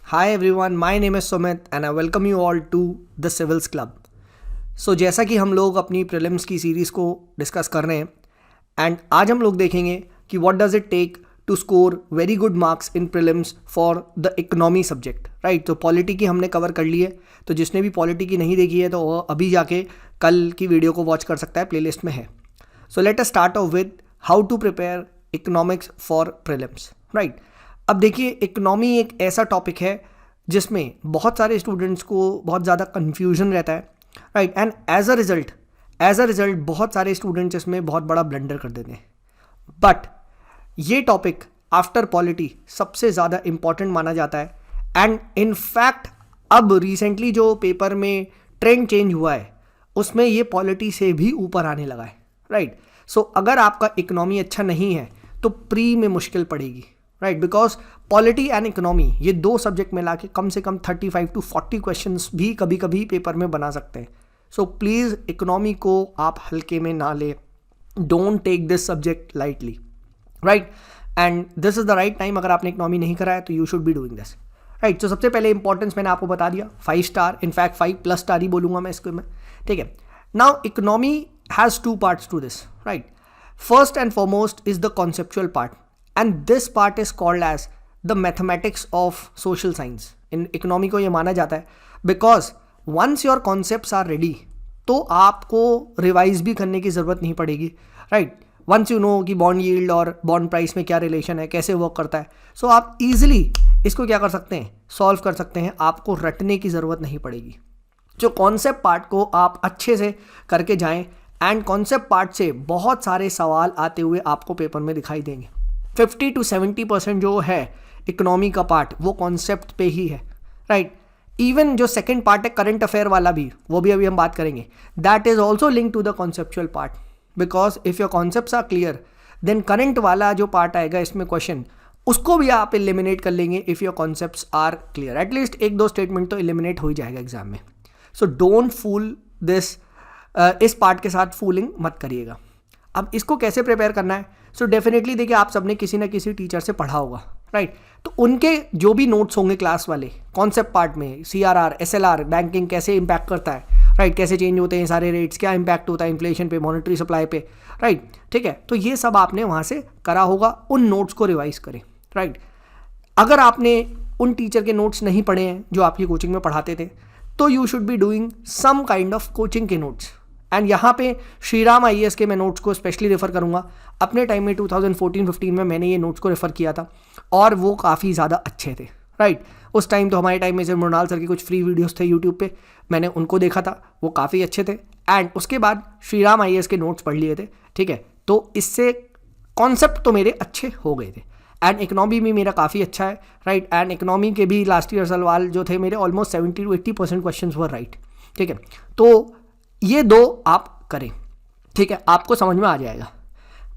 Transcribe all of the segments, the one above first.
Hi everyone, my name is Sumit and I welcome you all to the Civils Club. So जैसा कि हम लोग अपनी prelims की सीरीज़ को डिस्कस कर रहे हैं एंड आज हम लोग देखेंगे कि what does it take to score very good marks in prelims for the economy subject, right. तो पॉलिटी की हमने कवर कर ली है, तो जिसने भी पॉलिटी की नहीं देखी है तो वो अभी जाके कल की वीडियो को वॉच कर सकता है, प्लेलिस्ट में है। So let us start off with how to prepare economics for prelims, right. अब देखिए, इकोनॉमी एक ऐसा टॉपिक है जिसमें बहुत सारे स्टूडेंट्स को बहुत ज़्यादा कन्फ्यूजन रहता है, right. And as a result बहुत सारे स्टूडेंट्स इसमें बहुत बड़ा ब्लंडर कर देते हैं। बट ये टॉपिक आफ्टर पॉलिटी सबसे ज़्यादा इम्पॉर्टेंट माना जाता है। एंड इन फैक्ट अब रिसेंटली जो पेपर में ट्रेंड चेंज हुआ है उसमें ये पॉलिटी से भी ऊपर आने लगा है, राइट। सो अगर आपका इकोनॉमी अच्छा नहीं है तो प्री में मुश्किल पड़ेगी, right, because polity and economy ये दो सब्जेक्ट मिला के कम से कम 35 to 40 क्वेश्चंस भी कभी कभी पेपर में बना सकते हैं। सो प्लीज़ इकोनॉमी को आप हल्के में ना ले, don't take this subject lightly, right. And this is the right time. अगर आपने इकोनॉमी नहीं करा है तो you should be doing this, right. तो सबसे पहले इंपॉर्टेंस मैंने आपको बता दिया, 5 स्टार, इनफैक्ट 5+ स्टार ही बोलूंगा मैं इसको में, ठीक है। Now economy has 2 parts to this, right. First and foremost is the conceptual part and this part is called as the mathematics of social science. In economy को ये माना जाता है because once your concepts are ready तो आपको revise भी करने की ज़रूरत नहीं पड़ेगी, राइट। वंस यू नो कि बॉन्ड यील्ड और बॉन्ड प्राइस में क्या रिलेशन है, कैसे वर्क करता है, सो आप इजीली इसको क्या कर सकते हैं, सॉल्व कर सकते हैं। आपको रटने की ज़रूरत नहीं पड़ेगी। जो कॉन्सेप्ट पार्ट को आप अच्छे से करके जाएं एंड कॉन्सेप्ट पार्ट से बहुत सारे सवाल आते हुए आपको पेपर में दिखाई देंगे। 50 to 70% जो है इकोनॉमी का पार्ट वो कॉन्सेप्ट पे ही है, राइट। इवन जो सेकंड पार्ट है करंट अफेयर वाला भी, वो भी अभी हम बात करेंगे, that is also link to the conceptual part because if your concepts are clear then current वाला जो पार्ट आएगा इसमें क्वेश्चन, उसको भी आप एलिमिनेट कर लेंगे if your concepts are clear. At least 1-2 statement तो एलिमिनेट हो ही जाएगा एग्जाम में। सो डोंट फूल दिस, इस पार्ट के साथ फूलिंग मत करिएगा। अब इसको कैसे प्रिपेयर करना है, सो डेफिनेटली देखिए, आप सबने किसी ना किसी टीचर से पढ़ा होगा, राइट। तो उनके जो भी नोट्स होंगे क्लास वाले कॉन्सेप्ट पार्ट में, CRR, SLR, बैंकिंग कैसे इंपैक्ट करता है, राइट, कैसे चेंज होते हैं सारे रेट्स, क्या इंपैक्ट होता है इन्फ्लेशन पे, मॉनेटरी सप्लाई पे, राइट, ठीक है। तो ये सब आपने वहाँ से करा होगा, उन नोट्स को रिवाइज करें, राइट। अगर आपने उन टीचर के नोट्स नहीं पढ़े हैं जो आपकी कोचिंग में पढ़ाते थे तो you should be doing some kind of coaching के नोट्स। एंड यहाँ पे श्रीराम IAS के मैं नोट्स को स्पेशली रेफ़र करूँगा। अपने टाइम में 2014-15 में मैंने ये नोट्स को रेफ़र किया था और वो काफ़ी ज़्यादा अच्छे थे, राइट। उस टाइम तो हमारे टाइम में सिर्फ मृणाल सर के कुछ फ्री वीडियोस थे यूट्यूब पे, मैंने उनको देखा था, वो काफ़ी अच्छे थे। एंड उसके बाद श्रीराम IAS के नोट्स पढ़ लिए थे, ठीक है। तो इससे कॉन्सेप्ट तो मेरे अच्छे हो गए थे एंड इकोनॉमी भी मेरा काफ़ी अच्छा है, राइट। एंड इकोनॉमी के भी लास्ट ईयर सवाल जो थे मेरे almost 70 to 80% question were right, ठीक है। तो ये दो आप करें, ठीक है, आपको समझ में आ जाएगा।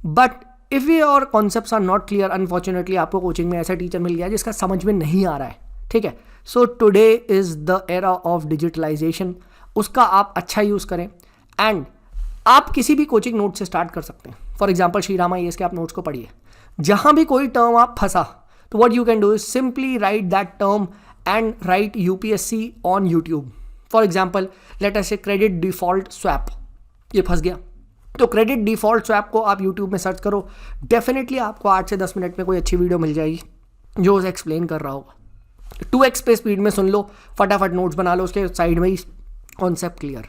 But if your concepts are not clear, unfortunately आपको कोचिंग में ऐसा टीचर मिल गया जिसका समझ में नहीं आ रहा है, ठीक है। So today is the era of digitalization, उसका आप अच्छा यूज़ करें एंड आप किसी भी कोचिंग नोट से स्टार्ट कर सकते हैं। फॉर एग्जाम्पल श्रीराम IAS के आप नोट्स को पढ़िए, जहाँ भी कोई टर्म आप फंसा तो what you can do is simply write that term and right UPSC on YouTube. For example let us से क्रेडिट डिफॉल्ट स्वैप, ये फंस गया तो क्रेडिट डिफॉल्ट स्वैप को आप यूट्यूब में सर्च करो, डेफिनेटली आपको 8 से 10 मिनट में कोई अच्छी वीडियो मिल जाएगी जो उसे एक्सप्लेन कर रहा होगा। 2x पे स्पीड में सुन लो, फटाफट नोट्स बना लो, उसके साइड में ही concept clear.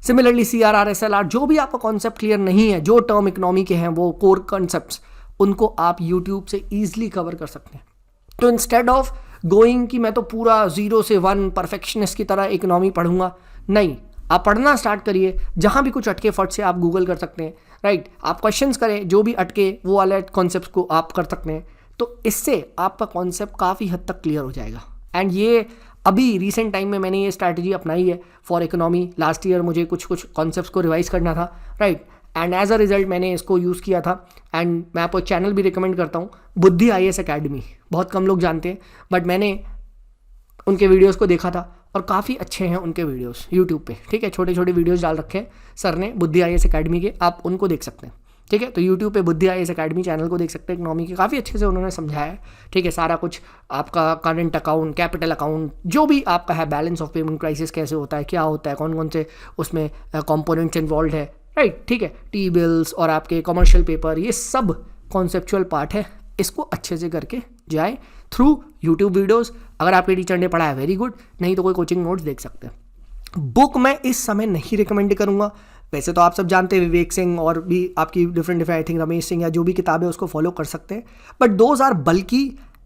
Similarly CRR, SLR, जो भी आपका कॉन्सेप्ट क्लियर नहीं है, जो टर्म इकोनॉमी के हैं वो कोर कॉन्सेप्ट्स, उनको आप यूट्यूब से ईजिली कवर कर सकते हैं। तो इंस्टेड ऑफ गोइंग कि मैं तो पूरा 0 से 1 परफेक्शनिस्ट की तरह इकोनॉमी पढ़ूंगा, नहीं, आप पढ़ना स्टार्ट करिए। जहाँ भी कुछ अटके फट से आप गूगल कर सकते हैं, राइट। आप क्वेश्चंस करें, जो भी अटके वो वाले कॉन्सेप्ट को आप कर सकते हैं। तो इससे आपका कॉन्सेप्ट काफ़ी हद तक क्लियर हो जाएगा। एंड ये अभी रिसेंट टाइम में मैंने ये स्ट्रैटेजी अपनाई है फॉर इकोनॉमी। लास्ट ईयर मुझे कुछ कॉन्सेप्ट्स को रिवाइज करना था, right, and as a result मैंने इसको यूज़ किया था। एंड मैं आपको चैनल भी रिकमेंड करता हूँ, बुद्धि IAS अकेडमी, बहुत कम लोग जानते हैं बट मैंने उनके वीडियोस को देखा था और काफ़ी अच्छे हैं उनके वीडियोस यूट्यूब पे, ठीक है। छोटे छोटे वीडियोस डाल रखे हैं सर ने बुद्धि IAS अकेडमी के, आप उनको देख सकते हैं, ठीक है। तो यूट्यूब पे बुद्धि आईएएस अकेडमी चैनल को देख सकते हैं, इकोनॉमी के काफ़ी अच्छे से उन्होंने समझाया है। ठीक है, सारा कुछ आपका करंट अकाउंट, कैपिटल अकाउंट, जो भी आपका है, बैलेंस ऑफ पेमेंट क्राइसिस कैसे होता है, क्या होता है, कौन कौन से उसमें कंपोनेंट्स इन्वॉल्व है, राइट। ठीक है, टी बिल्स और आपके कमर्शियल पेपर, ये सब कॉन्सेप्चुअल पार्ट है। इसको अच्छे से करके जाए थ्रू यूट्यूब वीडियोस। अगर आपके टीचर ने पढ़ाया वेरी गुड, नहीं तो कोई कोचिंग नोट्स देख सकते हैं। बुक मैं इस समय नहीं रिकमेंड करूँगा। वैसे तो आप सब जानते हैं विवेक सिंह और भी आपकी different I think Ramesh Singh या जो भी किताबें उसको फॉलो कर सकते हैं, बट दोज आर बल्कि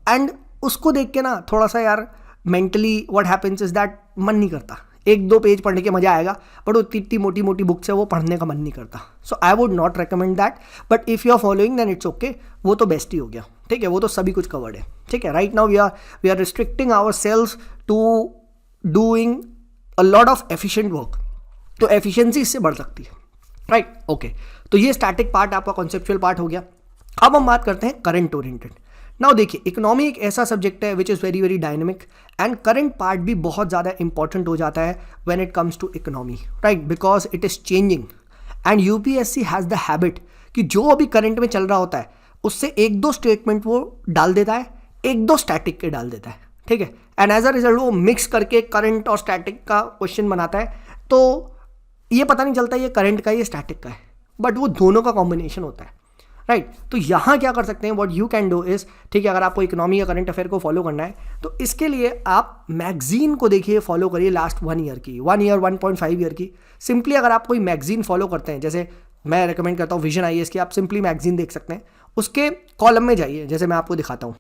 एंड उसको देख के ना थोड़ा सा यार mentally what happens is that मन नहीं करता। एक दो पेज पढ़ने के मजा आएगा, बट वो इतनी मोटी मोटी बुक्स है, वो पढ़ने का मन नहीं करता। So I would not recommend that, but if you are following then it's okay, वो तो बेस्ट ही हो गया। ठीक है, वो तो सभी कुछ कवर्ड है। ठीक है, right now we are restricting our selves to doing a lot of efficient work, तो एफिशिएंसी इससे बढ़ सकती है, राइट। ओके, तो ये स्टैटिक पार्ट आपका कॉन्सेप्चुअल पार्ट हो गया। अब हम बात करते हैं करंट ओरिएंटेड। नाउ देखिए, इकोनॉमी एक ऐसा सब्जेक्ट है which is very very dynamic, and current part भी बहुत ज़्यादा इंपॉर्टेंट हो जाता है when it comes to economy, right, because it is changing. And UPSC has the habit कि जो अभी करंट में चल रहा होता है उससे एक दो स्टेटमेंट वो डाल देता है, एक दो स्टैटिक के डाल देता है। ठीक है, एंड एज अ रिजल्ट वो मिक्स करके करंट और स्टैटिक का क्वेश्चन बनाता है, तो ये पता नहीं चलता ये करंट का, ये स्टैटिक का है, बट वो दोनों का कॉम्बिनेशन होता है, राइट। तो यहाँ क्या कर सकते हैं, what you can do is, ठीक है, अगर आपको इकोनॉमी या करंट अफेयर को फॉलो करना है तो इसके लिए आप मैगजीन को देखिए, फॉलो करिए लास्ट 1 ईयर की, 1 ईयर 1.5 ईयर की। सिंपली अगर आप कोई मैगजीन फॉलो करते हैं, जैसे मैं रिकमेंड करता हूँ विजन आईएएस की, आप सिंपली मैगजीन देख सकते हैं, उसके कॉलम में जाइए, जैसे मैं आपको दिखाता हूँ।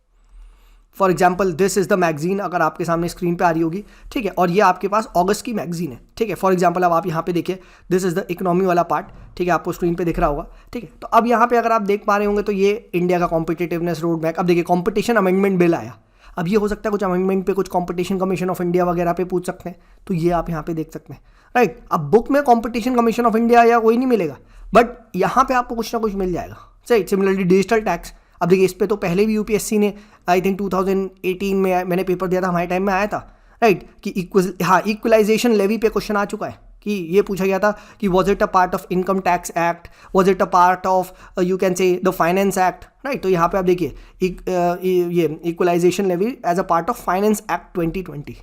For example this is the magazine, अगर आपके सामने स्क्रीन पे आ रही होगी, ठीक है, और ये आपके पास अगस्त की मैगजीन है। ठीक है, फॉर एग्जाम्पल अब आप यहाँ पे देखिए, दिस इज़ द इकोनॉमी वाला पार्ट, ठीक है, आपको स्क्रीन पे दिख रहा होगा। ठीक है, तो अब यहाँ पे अगर आप देख पा रहे होंगे तो ये इंडिया का कॉम्पिटिटिवनेस रोड मैप। अब देखिए, कॉम्पिटिशन अमेंडमेंट बिल आया, अब ये हो सकता है कुछ अमेंडमेंट पे कुछ कॉम्पिटिशन कमीशन ऑफ इंडिया वगैरह पे पूछ सकते हैं, तो ये आप यहाँ पे देख सकते हैं, राइट। अब बुक में कॉम्पिटिशन कमीशन ऑफ इंडिया या कोई नहीं मिलेगा, बट यहाँ पे आपको कुछ ना कुछ मिल जाएगा, सही। सिमिलरली डिजिटल टैक्स, अब देखिए इस पे तो पहले भी यूपीएससी ने आई थिंक 2018 में मैंने पेपर दिया था, हमारे टाइम में आया था, राइट, कि इक्वलाइजेशन लेवी पे क्वेश्चन आ चुका है, कि ये पूछा गया था कि was it a part of income tax act, was it a part of you can say the finance act, right. तो यहाँ पे आप देखिए ये equalization levy as a part of finance act 2020,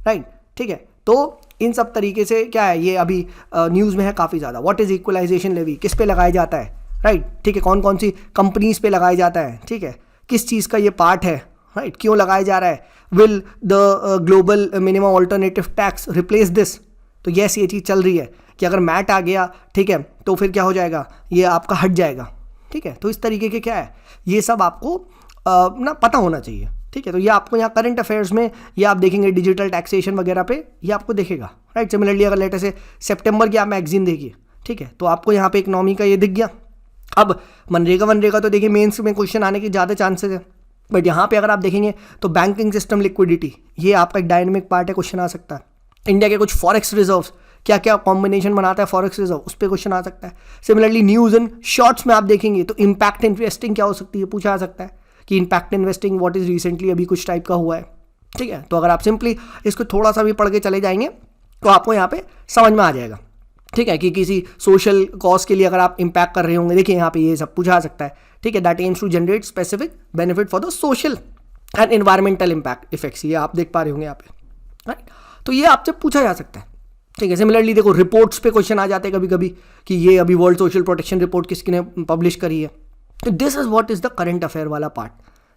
right. ठीक है, तो इन सब तरीके से क्या है, ये अभी न्यूज़ में है काफ़ी ज़्यादा। व्हाट इज़ इक्वलाइजेशन लेवी, किस पे लगाया जाता है, राइट। ठीक है, कौन कौन सी कंपनीज पे लगाया जाता है, ठीक है, किस चीज़ का ये पार्ट है, राइट, क्यों लगाया जा रहा है, will the global minimum alternative tax replace this. तो यस, ये चीज़ चल रही है कि अगर मैट आ गया, ठीक है, तो फिर क्या हो जाएगा, ये आपका हट जाएगा। ठीक है, तो इस तरीके के क्या है, ये सब आपको ना पता होना चाहिए। ठीक है, तो ये आपको यहाँ करंट अफेयर्स में ये आप देखेंगे डिजिटल टैक्सेशन वगैरह पे ये आपको दिखेगा, राइट। सिमिलरली अगर लेटर से सितंबर की आप मैगजीन देखिए, ठीक है, तो आपको यहाँ पे इकोनॉमी का ये दिख गया। अब मनरेगा तो देखिए मेंस में क्वेश्चन आने के ज़्यादा चांसेस है, बट यहाँ पे अगर आप देखेंगे तो बैंकिंग सिस्टम लिक्विडिटी, ये आपका एक डायनेमिक पार्ट है, क्वेश्चन आ सकता है। इंडिया के कुछ फॉरेक्स रिजर्व्स, क्या क्या कॉम्बिनेशन बनाता है फॉरेक्स रिजर्व, उस पर क्वेश्चन आ सकता है। सिमिलरली न्यूज़ एंड शॉर्ट्स में आप देखेंगे तो इम्पैक्ट इन्वेस्टिंग क्या हो सकती है, पूछा जा सकता है कि impact investing what is recently अभी कुछ टाइप का हुआ है। ठीक है, तो अगर आप सिंपली इसको थोड़ा सा भी पढ़ के चले जाएंगे तो आपको यहाँ पे समझ में आ जाएगा। ठीक है, कि किसी सोशल कॉज के लिए अगर आप इम्पैक्ट कर रहे होंगे, देखिए यहाँ पे ये सब पूछा जा सकता है। ठीक है, that aims to generate specific benefit for the social and environmental impact effects, ये आप देख पा रहे होंगे यहाँ पे, राइट। तो ये आपसे पूछा जा सकता है। ठीक है, सिमिलरली देखो रिपोर्ट्स पे क्वेश्चन आ जाते हैं कभी कभी कि ये अभी वर्ल्ड सोशल प्रोटेक्शन रिपोर्ट किसने पब्लिश करी है। तो this is what is the current affair वाला पार्ट।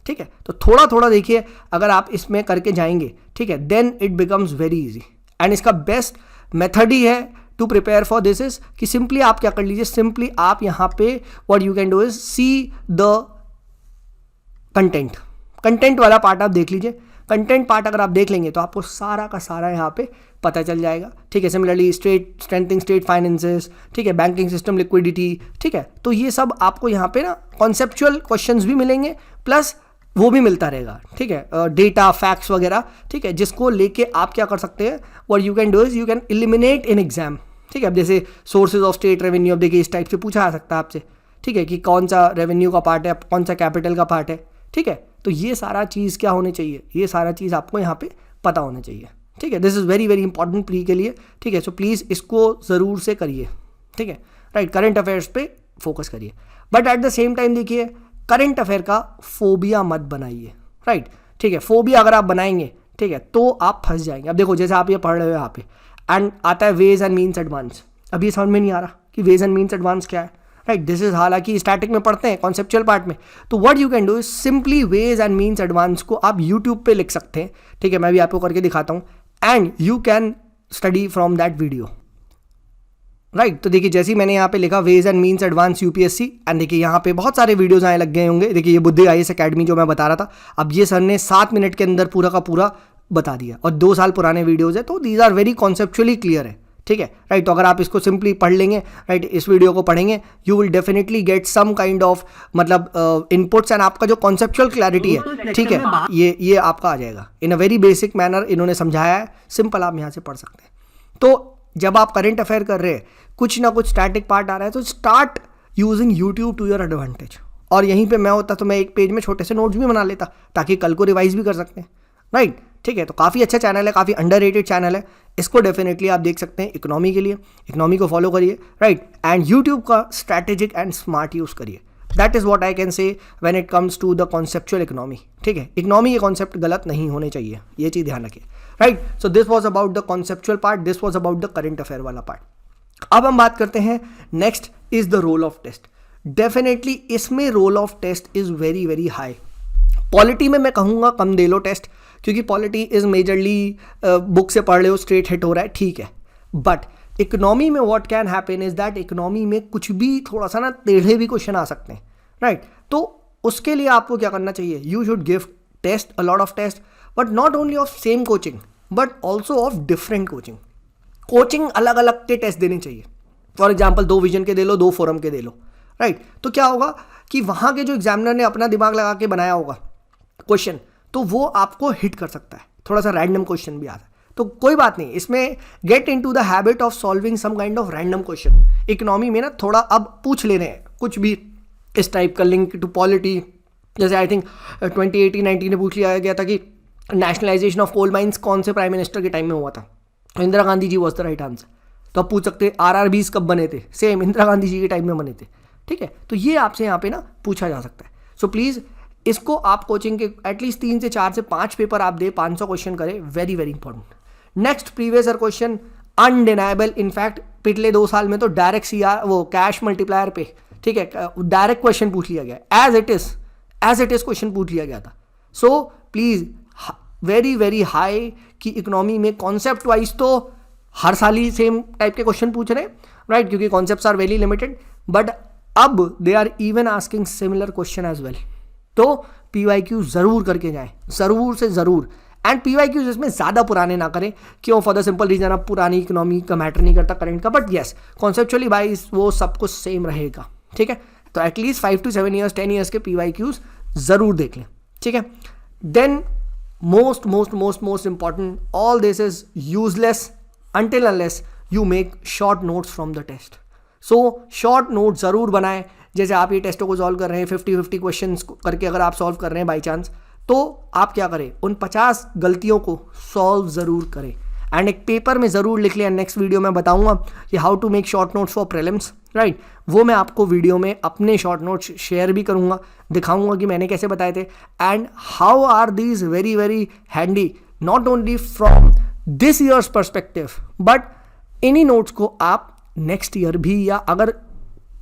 ठीक है, तो थोड़ा थोड़ा देखिए, अगर आप इसमें करके जाएंगे, ठीक है, then it becomes very easy. And इसका बेस्ट मेथड ही है to prepare for this is कि सिंपली आप क्या कर लीजिए, सिंपली आप यहाँ पे what you can do is see the content वाला पार्ट आप देख लीजिए। कंटेंट पार्ट अगर आप देख लेंगे तो आपको सारा का सारा यहाँ पे पता चल जाएगा। ठीक है, सिमिलरली स्ट्रेंथनिंग स्टेट फाइनेंसेस, ठीक है, बैंकिंग सिस्टम लिक्विडिटी, ठीक है, तो ये सब आपको यहाँ पे ना कॉन्सेप्चुअल क्वेश्चंस भी मिलेंगे, प्लस वो भी मिलता रहेगा। ठीक है, डेटा फैक्ट्स वगैरह, ठीक है, जिसको लेके आप क्या कर सकते हैं, what you can do is you can eliminate in exam. ठीक है, अब जैसे सोर्सेज ऑफ स्टेट रेवेन्यू, अब देखिए इस टाइप से पूछा जा सकता है आपसे। ठीक है, कि कौन सा रेवेन्यू का पार्ट है, कौन सा कैपिटल का पार्ट है। ठीक है, तो ये सारा चीज़ क्या होनी चाहिए, ये सारा चीज़ आपको यहाँ पे पता होना चाहिए। ठीक है, this is very very important pre के लिए। ठीक है, सो प्लीज़ इसको ज़रूर से करिए। ठीक है, राइट, करंट अफेयर्स पे फोकस करिए, but at the same time देखिए करंट अफेयर का फोबिया मत बनाइए, राइट, ठीक है। फोबिया अगर आप बनाएंगे, ठीक है, तो आप फंस जाएंगे। अब देखो जैसे आप ये पढ़ रहे हो यहाँ पे एंड आता है वेज एंड मीन्स एडवांस, अब ये समझ में नहीं आ रहा कि वेज एंड मीन्स एडवांस क्या है, राइट। दिस इज हालांकि स्टैटिक में पढ़ते हैं कॉन्सेप्चुअल पार्ट में, तो what you can do is simply ways and means advance को आप यूट्यूब पे लिख सकते हैं, ठीक है, मैं भी आपको करके दिखाता हूँ and you can study from that video, right. तो देखिए जैसे ही मैंने यहाँ पे लिखा ways and means advance UPSC and देखिए यहाँ पे बहुत सारे वीडियोस आए लग गए होंगे। देखिए ये बुद्धि आईएएस एकेडमी जो मैं बता रहा था, अब ये सर ने 7 मिनट के अंदर पूरा का पूरा बता दिया और 2 साल पुराने वीडियोज़ है, तो these are very conceptually clear है, ठीक है, राइट। तो अगर आप इसको सिंपली पढ़ लेंगे, राइट, इस वीडियो को पढ़ेंगे, you will definitely get some kind of मतलब इनपुट्स एंड आपका जो कॉन्सेप्चुअल क्लैरिटी है, ठीक है, ये आपका आ जाएगा इन अ वेरी बेसिक मैनर। इन्होंने समझाया है, सिंपल आप यहाँ से पढ़ सकते हैं। तो जब आप करंट अफेयर कर रहे हैं, कुछ ना कुछ स्टैटिक पार्ट आ रहा है, तो start using YouTube to your advantage. और यहीं पे मैं होता तो मैं एक पेज में छोटे से नोट्स भी बना लेता ताकि कल को रिवाइज भी कर सकते हैं, राइट, ठीक है। तो काफ़ी अच्छा चैनल है, काफ़ी अंडररेटेड चैनल है, इसको डेफिनेटली आप देख सकते हैं इकोनॉमी के लिए, इकोनॉमी को फॉलो करिए, राइट, एंड यूट्यूब का स्ट्रैटेजिक एंड स्मार्ट यूज़ करिए। That is what I can say when it comes to the conceptual economy, ठीक है। इकोनॉमी के कॉन्सेप्ट गलत नहीं होने चाहिए, ये चीज़ ध्यान रखिए, right. So this was about the conceptual part, this was about the current affair वाला पार्ट। अब हम बात करते हैं next is the role of test. Definitely इसमें role of test is very very high. Polity में मैं कहूँगा कम दे लो टेस्ट, क्योंकि पॉलिटी इज मेजरली बुक से पढ़ रहे हो, स्ट्रेट हिट हो रहा है, ठीक है। बट इकोनॉमी में what can happen is that economy में कुछ भी थोड़ा सा ना टेढ़े भी क्वेश्चन आ सकते हैं, राइट। तो उसके लिए आपको क्या करना चाहिए, you should give test, a lot of test, but not only of same coaching but also of different coaching अलग अलग के टेस्ट देने चाहिए। फॉर एग्जाम्पल 2 विजन के दे लो, 2 फोरम के दे लो, राइट। तो क्या होगा कि वहाँ के जो एग्जामिनर ने अपना दिमाग लगा के बनाया होगा क्वेश्चन, तो वो आपको हिट कर सकता है, थोड़ा सा रैंडम क्वेश्चन भी आता है, तो कोई बात नहीं, इसमें get into the habit of solving some kind of random question. Economy में ना थोड़ा अब पूछ ले रहे हैं कुछ भी इस टाइप का लिंक टू पॉलिटी, जैसे आई थिंक 2018-19 में पूछ लिया गया था कि नेशनलाइजेशन ऑफ कोल माइंस कौन से प्राइम मिनिस्टर के टाइम में हुआ था, Indira Gandhi ji was the right answer. तो आप पूछ सकते हैं RRBs कब बने थे, सेम इंदिरा गांधी जी के टाइम में बने थे, ठीक है। तो ये आपसे यहाँ पे ना पूछा जा सकता है। सो प्लीज़ इसको आप कोचिंग के एटलीस्ट 3 से 4 से 5 पेपर आप दे, 500 क्वेश्चन करें, very very important. Next previous year question undeniable, in fact पिछले 2 साल में तो डायरेक्ट CR वो कैश मल्टीप्लायर पे, ठीक है, डायरेक्ट क्वेश्चन पूछ लिया गया, एज इट इज क्वेश्चन पूछ लिया गया था। So please very very high कि इकोनॉमी में कॉन्सेप्ट वाइज तो हर साल ही सेम टाइप के क्वेश्चन पूछ रहे हैं, राइट, क्योंकि concepts are very limited, but अब they are even asking similar question as well. तो PYQ जरूर करके जाएं, जरूर से जरूर, एंड PYQ इसमें ज़्यादा पुराने ना करें, क्यों, फॉर द सिंपल रीजन अब पुरानी इकोनॉमी का मैटर नहीं करता करंट का, बट येस कॉन्सेप्चुअली वाइज वो सब कुछ सेम रहेगा, ठीक है। तो एटलीस्ट 5 to 7 years 10 years के PYQs ज़रूर देख लें, ठीक है। Then most important, all this is useless until unless you make short notes from the test. So short notes ज़रूर बनाएं। जैसे आप ये टेस्टों को सॉल्व कर रहे हैं 50-50 क्वेश्चंस करके अगर आप सॉल्व कर रहे हैं बाई चांस, तो आप क्या करें, उन 50 गलतियों को सॉल्व ज़रूर करें एंड एक पेपर में ज़रूर लिख लें। नेक्स्ट वीडियो में बताऊंगा कि how to make short notes for prelims, right, वो मैं आपको वीडियो में अपने शॉर्ट नोट्स शेयर भी करूंगा, दिखाऊंगा कि मैंने कैसे बताए थे and how are these very very handy not only from this year's perspective but इन्हीं नोट्स को आप नेक्स्ट ईयर भी, या अगर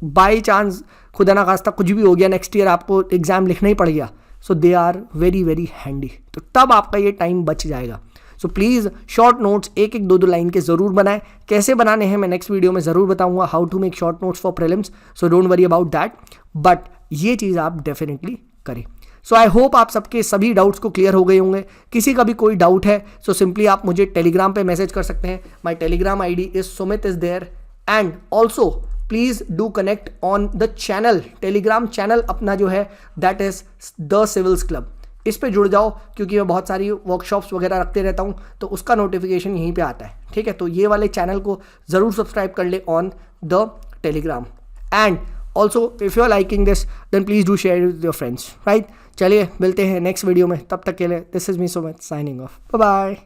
बाई चांस खुदा ना खास्ता कुछ भी हो गया नेक्स्ट ईयर आपको एग्जाम लिखना ही पड़ गया, so they are very very handy, तो तब आपका ये टाइम बच जाएगा। So please short notes 1-2 line के ज़रूर बनाएं। कैसे बनाने हैं मैं नेक्स्ट वीडियो में ज़रूर बताऊंगा, how to make short notes for prelims, so don't worry about that, but ये चीज़ आप डेफिनेटली करें। सो आई होप आप सबके सभी डाउट्स को क्लियर हो गए होंगे। किसी का भी कोई डाउट है सो सिंपली आप मुझे टेलीग्राम पे मैसेज कर सकते हैं। My Telegram ID is Sumit is there, and also please do connect on the channel, Telegram channel अपना जो है that is the civils club, इस पे जुड़ जाओ क्योंकि मैं बहुत सारी वर्कशॉप्स वगैरह रखते रहता हूँ, तो उसका नोटिफिकेशन यहीं पे आता है, ठीक है। तो ये वाले चैनल को ज़रूर सब्सक्राइब कर ले on the Telegram, and also if you are liking this then please do share with your friends, right. चलिए मिलते हैं नेक्स्ट वीडियो में, तब तक के लिए this is me Sumit signing off, bye bye.